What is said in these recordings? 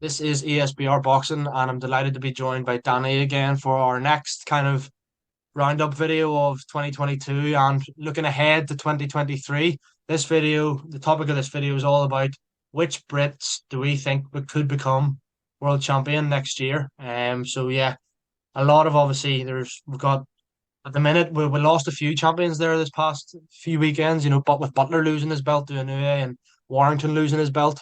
This is ESBR Boxing, and I'm delighted to be joined by Danny again for our next kind of roundup video of 2022 and looking ahead to 2023. This video, the topic of this video is all about which Brits do we think could become world champion next year. So yeah, a lot of obviously we've got at the minute we lost a few champions there this past few weekends, but with Butler losing his belt to Inoue and Warrington losing his belt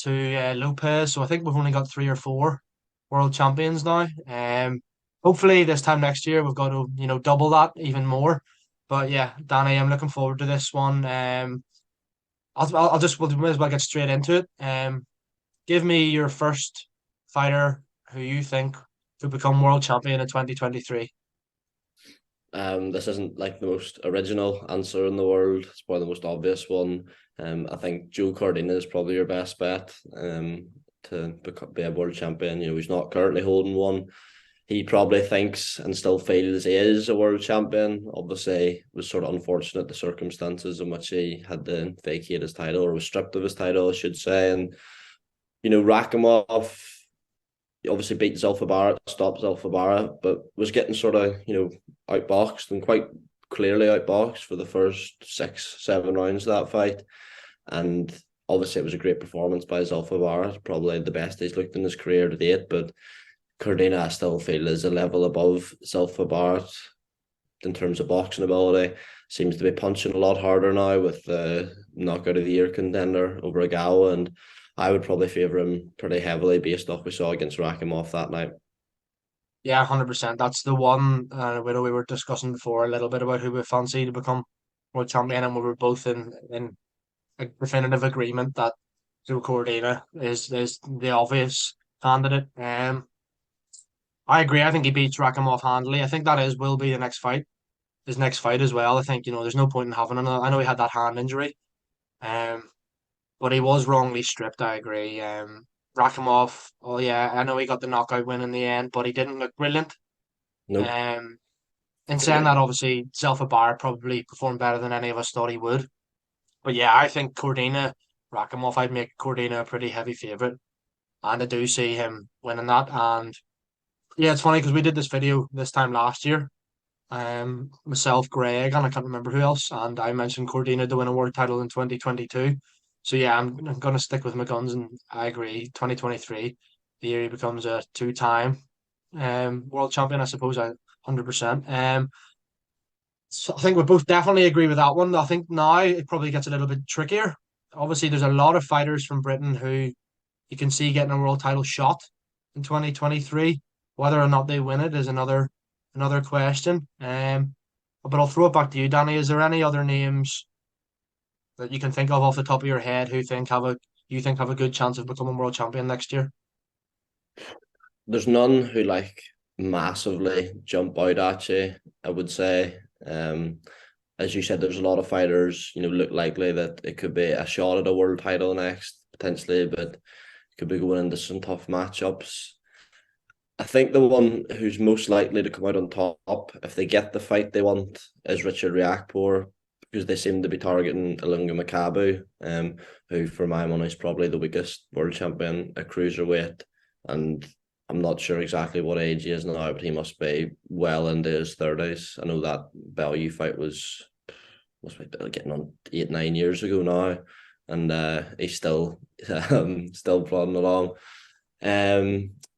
to Lopez. So I think we've only got three or four world champions now. Hopefully this time next year we've got to double that even more. But yeah, Danny, I'm looking forward to this one. I'll just we may as well get straight into it. Give me your first fighter who you think could become world champion in 2023. This isn't like the most original answer in the world. It's probably the most obvious one. I think Joe Cordina is probably your best bet to be a world champion. He's not currently holding one. He probably thinks and still feels he is a world champion. Obviously, it was sort of unfortunate the circumstances in which he had to vacate his title or was stripped of his title, I should say. And, Rakimov obviously beat Zelfa stopped Zelfa, but was getting sort of, outboxed and quite clearly outboxed for the first 6, 7 rounds of that fight. And obviously it was a great performance by Zelfa, probably the best he's looked in his career to date, but Cordina I still feel is a level above Zelfa in terms of boxing ability. Seems to be punching a lot harder now with the knockout of the year contender over Agawa, and I would probably favour him pretty heavily based off we saw against Rakimov that night. Yeah, 100%. That's the one we were discussing before a little bit about who we fancy to become world champion, and we were both in a definitive agreement that Joe Cordina is the obvious candidate. I agree. I think he beats Rakimov handily. I think that is will be the next fight. His next fight as well. I think there's no point in having him. I know he had that hand injury, um, but he was wrongly stripped. I agree. Rakimov. Oh yeah, I know he got the knockout win in the end, but he didn't look brilliant. Nope. Um, in saying that, obviously, Zelfa Bar probably performed better than any of us thought he would. But yeah, I think Cordina, Rakimov, I'd make Cordina a pretty heavy favourite. And I do see him winning that. And yeah, it's funny because we did this video this time last year. Myself, Greg, and I can't remember who else. And I mentioned Cordina to win a world title in 2022. So yeah, I'm going to stick with my guns. And I agree, 2023, the year he becomes a two-time world champion, I suppose, 100%. So I think we both definitely agree with that one. I think now it probably gets a little bit trickier. Obviously, there's a lot of fighters from Britain who you can see getting a world title shot in 2023. Whether or not they win it is another question. But I'll throw it back to you, Danny. Is there any other names that you can think of off the top of your head who you think have a good chance of becoming world champion next year? There's none who massively jump out at you, I would say. As you said, there's a lot of fighters, look likely that it could be a shot at a world title next, potentially, but could be going into some tough matchups. I think the one who's most likely to come out on top, if they get the fight they want, is Richard Riakporhe, because they seem to be targeting Ilunga Makabu, who, for my money, is probably the weakest world champion at cruiserweight. And I'm not sure exactly what age he is now, but he must be well into his 30s. I know that Bellew fight must be getting on 8, 9 years ago now, and he's still still plodding along.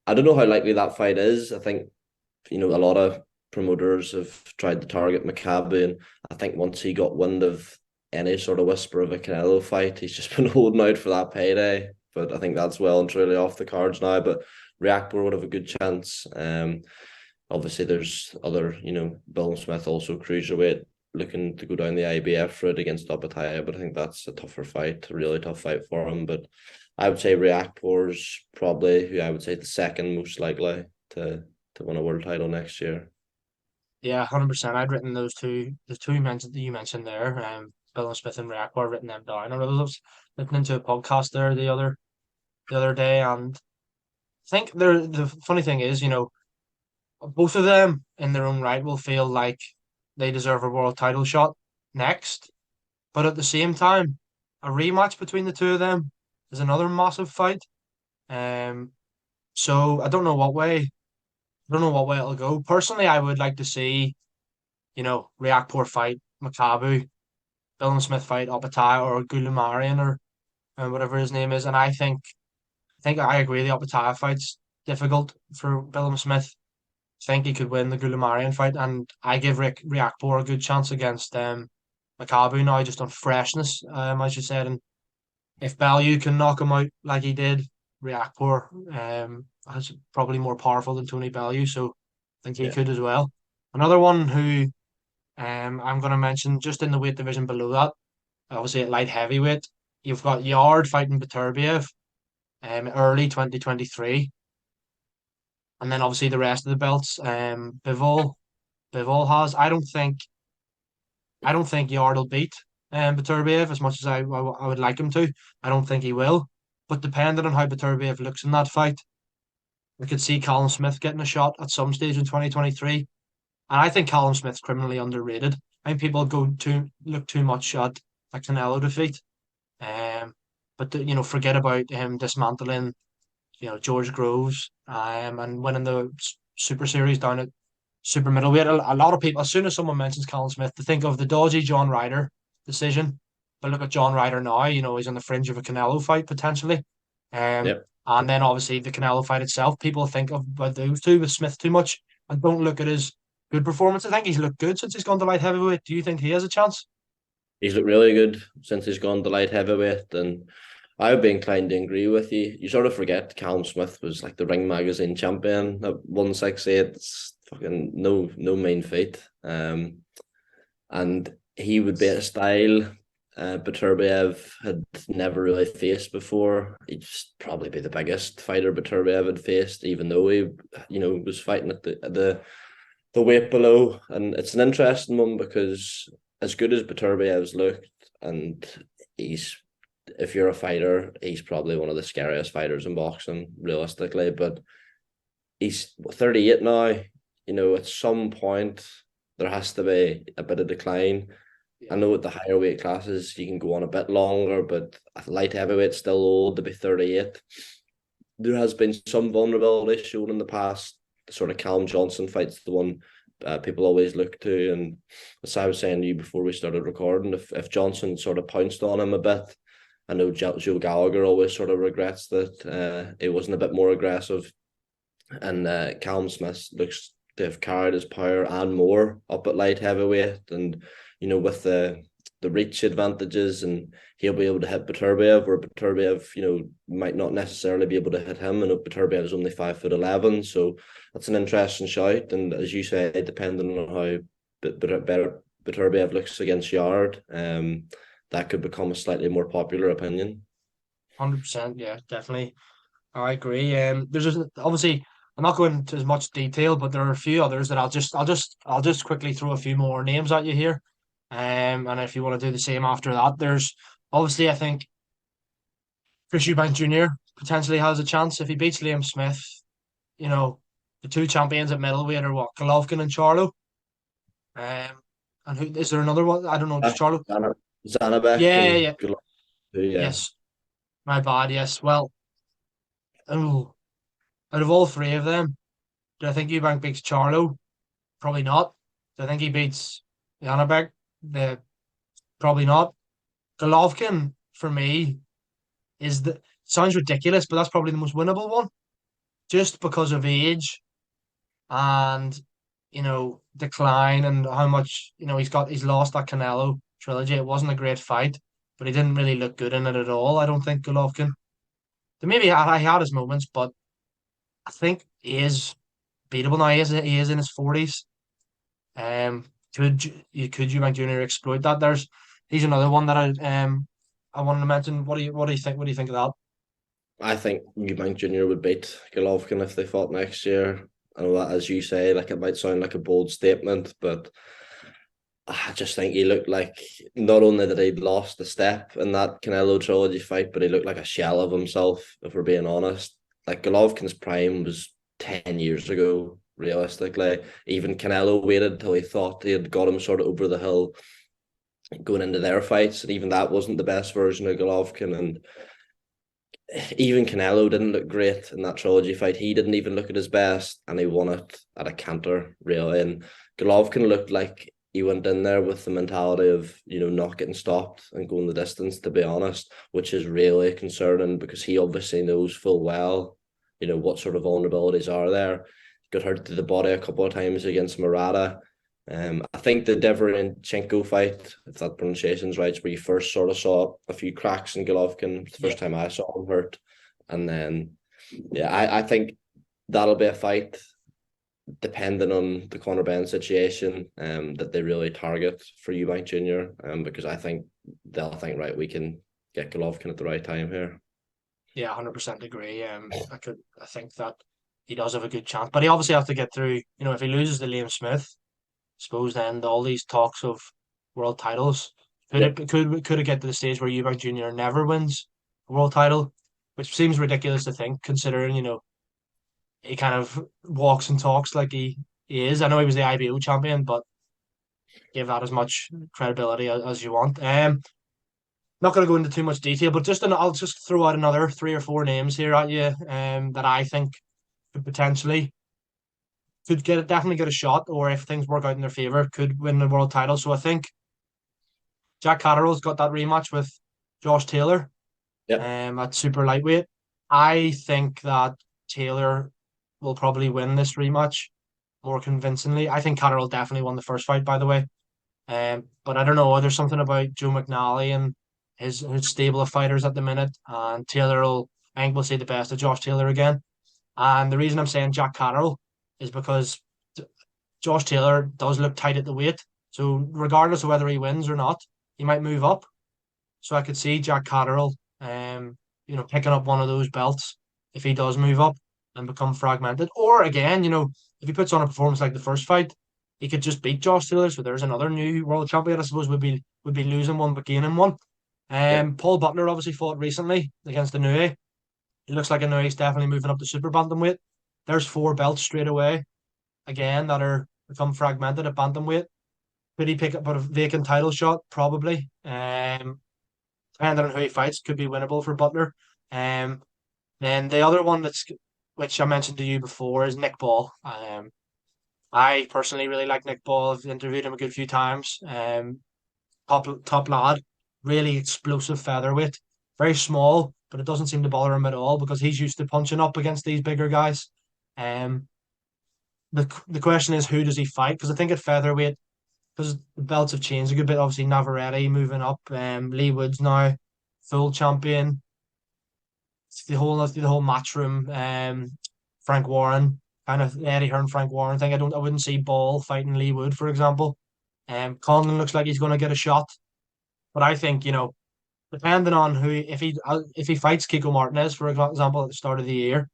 I don't know how likely that fight is. I think a lot of promoters have tried to target Makabu, and I think once he got wind of any sort of whisper of a Canelo fight, he's just been holding out for that payday. But I think that's well and truly off the cards now. But Riakporhe would have a good chance. Obviously there's other, Bill Smith also cruiserweight looking to go down the IBF route against Opataya, but I think that's a tougher fight, a really tough fight for him. But I would say Riakporhe's probably who I would say the second most likely to win a world title next year. Yeah, 100%. I'd written the two you mentioned there, Bill Smith and Reactor, written them down. I was listening to a podcast there the other day, and I think the funny thing is, both of them in their own right will feel like they deserve a world title shot next, but at the same time, a rematch between the two of them is another massive fight. So I don't know what way. I don't know what way it'll go. Personally, I would like to see, Reakpor fight Makabu, Billum Smith fight Opataya or Goulamarian or whatever his name is. And I think I agree the Opataya fight's difficult for Billum Smith. I think he could win the Goulamarian fight, and I give Reakpor a good chance against Makabu now, just on freshness, as you said. And if Bellew can knock him out like he did, Reakpor is probably more powerful than Tony Bellew, so I think he Yeah, could as well. Another one who I'm going to mention just in the weight division below that, obviously at light heavyweight, you've got Yard fighting Beterbiev early 2023, and then obviously the rest of the belts. Bivol has. I don't think Yard will beat Beterbiev as much as I would like him to. I don't think he will. But depending on how Beterbiev looks in that fight, I could see Callum Smith getting a shot at some stage in 2023. And I think Callum Smith's criminally underrated. I think people look too much at a Canelo defeat. Um, but forget about him dismantling, George Groves, and winning the Super Series down at super middleweight. A lot of people, as soon as someone mentions Callum Smith, they think of the dodgy John Ryder decision. But look at John Ryder now. He's on the fringe of a Canelo fight potentially. Um, yeah. and then obviously the Canelo fight itself. People think of about those two with Smith too much and don't look at his good performance. I think he's looked good since he's gone to light heavyweight. Do you think he has a chance? He's looked really good since he's gone to light heavyweight, and I would be inclined to agree with you. You sort of forget Callum Smith was like the Ring Magazine champion at 168. It's fucking no mean feat. And he would be a style Beterbiev had never really faced before. He'd probably be the biggest fighter Beterbiev had faced, even though he, was fighting at the weight below. And it's an interesting one because as good as Beterbiev's looked, and he's if you're a fighter, he's probably one of the scariest fighters in boxing, realistically. But he's 38 now. At some point there has to be a bit of decline. I Yeah, know at the higher weight classes you can go on a bit longer, but light heavyweight's still old to be 38. There has been some vulnerability shown in the past. The sort of Callum Johnson fight's the one people always look to. And as I was saying to you before we started recording, if Johnson sort of pounced on him a bit, I know Joe Gallagher always sort of regrets that it wasn't a bit more aggressive. And Callum Smith looks to have carried his power and more up at light heavyweight. And, with the reach advantages, and he'll be able to hit Beterbiev, where Beterbiev, might not necessarily be able to hit him. And Beterbiev is only 5'11", so that's an interesting shout. And as you say, depending on how Beterbiev looks against Yard, that could become a slightly more popular opinion. 100%. Yeah, definitely. I agree. Obviously I'm not going into as much detail, but there are a few others that I'll just quickly throw a few more names at you here. And if you want to do the same after that, there's obviously I think Chris Eubank Jr. potentially has a chance if he beats Liam Smith. You know, the two champions at middleweight are what, Golovkin and Charlo. And who is there another one? I don't know. Does Charlo? Zanabek Yeah, yeah, and yeah. yeah. Yes, my bad. Yes. Well, oh, out of all three of them, do I think Eubank beats Charlo? Probably not. Do I think he beats Janabek? Probably not. Golovkin for me is the sounds ridiculous, but that's probably the most winnable one, just because of age and decline and how much he's lost that Canelo trilogy. It wasn't a great fight, but he didn't really look good in it at all. I don't think Golovkin. Maybe he had his moments, but I think he is beatable now. He is in his 40s. Um, could you, Mike Junior, exploit that? He's another one that I wanted to mention. What do you think? What do you think of that? I think Eubank Jr. would beat Golovkin if they fought next year. I know that, as you say, like it might sound like a bold statement, but I just think he looked like not only that he'd lost a step in that Canelo trilogy fight, but he looked like a shell of himself, if we're being honest. Like Golovkin's prime was 10 years ago, realistically. Even Canelo waited till he thought he had got him sort of over the hill going into their fights, and even that wasn't the best version of Golovkin. And even Canelo didn't look great in that trilogy fight. He didn't even look at his best, and he won it at a canter, really. And Golovkin looked like he went in there with the mentality of, not getting stopped and going the distance, to be honest, which is really concerning because he obviously knows full well, what sort of vulnerabilities are there. Got hurt to the body a couple of times against Murata. I think the Deverenchenko fight, if that pronunciation's right, is where you first sort of saw a few cracks in Golovkin. The Yeah, first time I saw him hurt, and then yeah, I think that'll be a fight depending on the Conor Benn situation, that they really target for Eubank Jr. Because I think they'll think, right, we can get Golovkin at the right time here. yeah, 100% agree. I think that he does have a good chance, but he obviously has to get through. If he loses to Liam Smith, suppose then all these talks of world titles Yep. could it get to the stage where Eubank Jr. never wins a world title, which seems ridiculous to think, considering he kind of walks and talks like he is. I know he was the IBO champion, but give that as much credibility as you want. Not going to go into too much detail, but I'll just throw out another three or four names here at you. That I think could potentially definitely get a shot, or if things work out in their favor, could win the world title. So I think Jack Catterall's got that rematch with Josh Taylor, Yep. at super lightweight. I think that Taylor will probably win this rematch more convincingly. I think Catterall definitely won the first fight, by the way. But I don't know. There's something about Joe McNally and his stable of fighters at the minute, and Taylor will, I think, we'll see the best of Josh Taylor again. And the reason I'm saying Jack Catterall is because Josh Taylor does look tight at the weight. So regardless of whether he wins or not, he might move up. So I could see Jack Catterall, picking up one of those belts if he does move up and become fragmented. Or again, if he puts on a performance like the first fight, he could just beat Josh Taylor. So there's another new world champion. I suppose would be losing one but gaining one. Yep. Paul Butler obviously fought recently against Inoue. He looks like Inoue's definitely moving up to super bantamweight. There's four belts straight away again that are become fragmented at bantamweight. Could he pick up a vacant title shot? Probably. Depending on who he fights, could be winnable for Butler. Um, then the other one which I mentioned to you before is Nick Ball. I personally really like Nick Ball. I've interviewed him a good few times. Top lad, really explosive featherweight, very small, but it doesn't seem to bother him at all because he's used to punching up against these bigger guys. Um, the question is who does he fight? Because I think at featherweight, because the belts have changed a good bit. Obviously, Navarrete moving up. Lee Woods now full champion. It's the whole matchroom. Frank Warren, kind of Eddie Hearn, Frank Warren thing. I wouldn't see Ball fighting Lee Wood, for example. Conlon looks like he's going to get a shot, but I think depending on who, if he fights Kiko Martinez, for example, at the start of the year,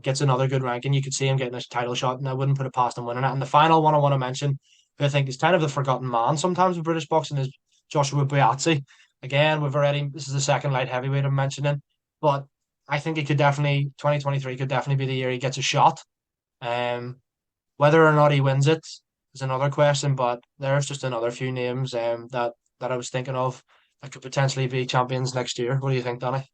gets another good ranking, you could see him getting a title shot, and I wouldn't put it past him winning it. And the final one I want to mention, who I think is kind of the forgotten man sometimes with British boxing, is Joshua Buatsi. Again, this is the second light heavyweight I'm mentioning, but I think it could definitely 2023 could definitely be the year he gets a shot. Um, Whether or not he wins it is another question, but there's just another few names that I was thinking of that could potentially be champions next year. What do you think, Danny?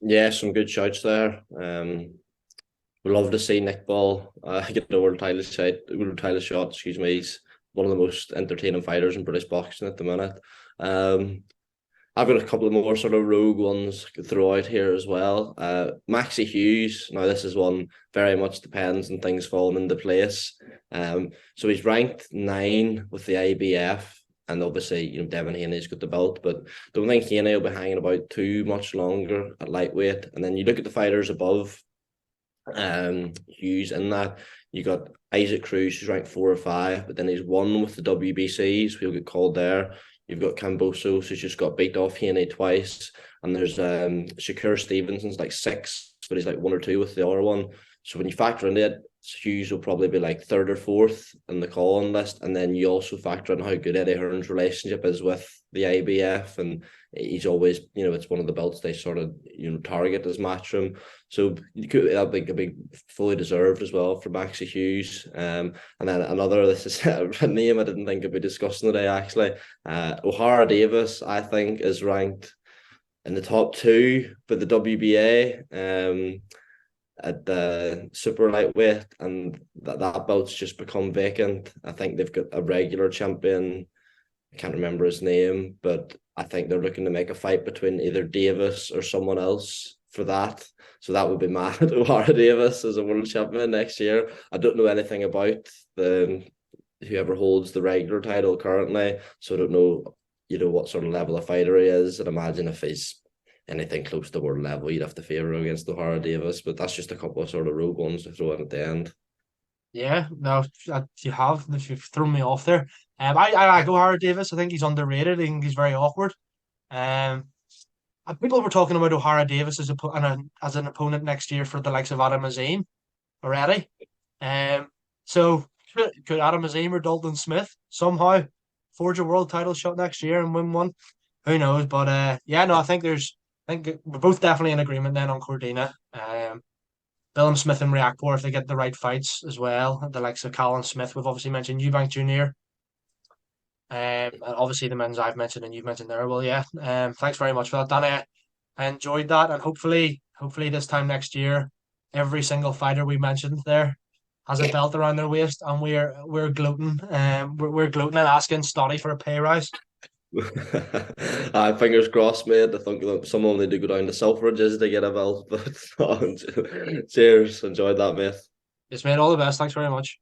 Yeah, some good shouts there. We'd love to see Nick Ball get the world title shot. Excuse me. He's one of the most entertaining fighters in British boxing at the minute. Um, I've got a couple of more sort of rogue ones I could throw out here as well. Maxi Hughes. Now, this is one very much depends on things falling into place. So he's ranked 9 with the IBF, and obviously, Devin Haney's got the belt, but don't think Haney will be hanging about too much longer at lightweight. And then you look at the fighters above Hughes in that. You got Isaac Cruz, who's ranked 4 or 5, but then he's won with the WBCs, so he'll get called there. You've got Cambosos, who's just got beat off Haney twice, and there's Shakur Stevenson's like 6, but he's like 1 or 2 with the other one. So when you factor in it, Hughes will probably be like 3rd or 4th in the call-on list, and then you also factor in how good Eddie Hearn's relationship is with the IBF, and he's always, it's one of the belts they sort of, target as matchroom. So you could, I think, a big fully deserved as well for Maxi Hughes. And then another, this is a name I didn't think I'd be discussing today actually. O'Hara Davis, I think, is ranked in the top two for the WBA at the super lightweight, and that belt's just become vacant. I think they've got a regular champion. I can't remember his name, but I think they're looking to make a fight between either Davis or someone else for that. So that would be mad. O'Hara Davis as a world champion next year. I don't know anything about the whoever holds the regular title currently, so I don't know, what sort of level of fighter he is. And imagine if he's anything close to world level, you'd have to favour him against O'Hara Davis. But that's just a couple of sort of rogue ones to throw in at the end. Yeah, no, you've thrown me off there. I go Howard Davis. I think he's underrated. I think he's very awkward. Um, People were talking about O'Hara Davis as an opponent next year for the likes of Adam Azim already. Um, so could Adam Azim or Dalton Smith somehow forge a world title shot next year and win one? Who knows? But yeah, no, I think we're both definitely in agreement then on Cordina. Billum Smith and Reactor if they get the right fights as well. The likes of Colin Smith, we've obviously mentioned Eubank Jr. And obviously the men's I've mentioned and you've mentioned there. Well, yeah. Thanks very much for that, Danny. I enjoyed that, and hopefully this time next year, every single fighter we mentioned there has a belt around their waist, and we're gloating. We're gloating and asking Stoddy for a pay rise. Fingers crossed, mate. I think that someone need to go down to Selfridges to get a belt. But cheers, enjoyed that, mate. It's made all the best. Thanks very much.